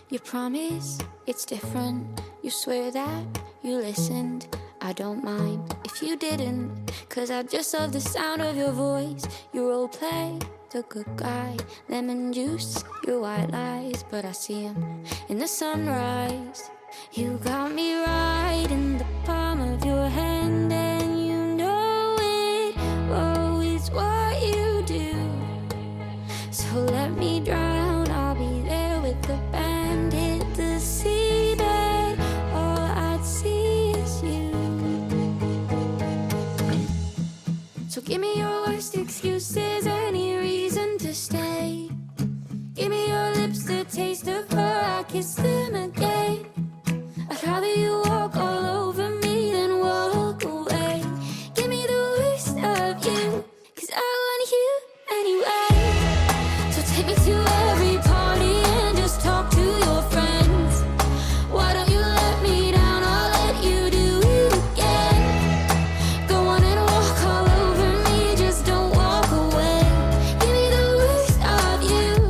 You promise it's different. You swear that you listened. I don't mind if you didn't, 'cause I just love the sound of your voice. You role play the good guy, lemon juice, your white lies, but I see him in the sunrise. You got me right in the palm of your hand, and you know it. Oh, it's what you do. So let me drown, I'll be there with the band. Hit the seabed, all I'd see is you. So give me your worst excuses, any reason to stay. Give me your lips, the taste of her, I kiss the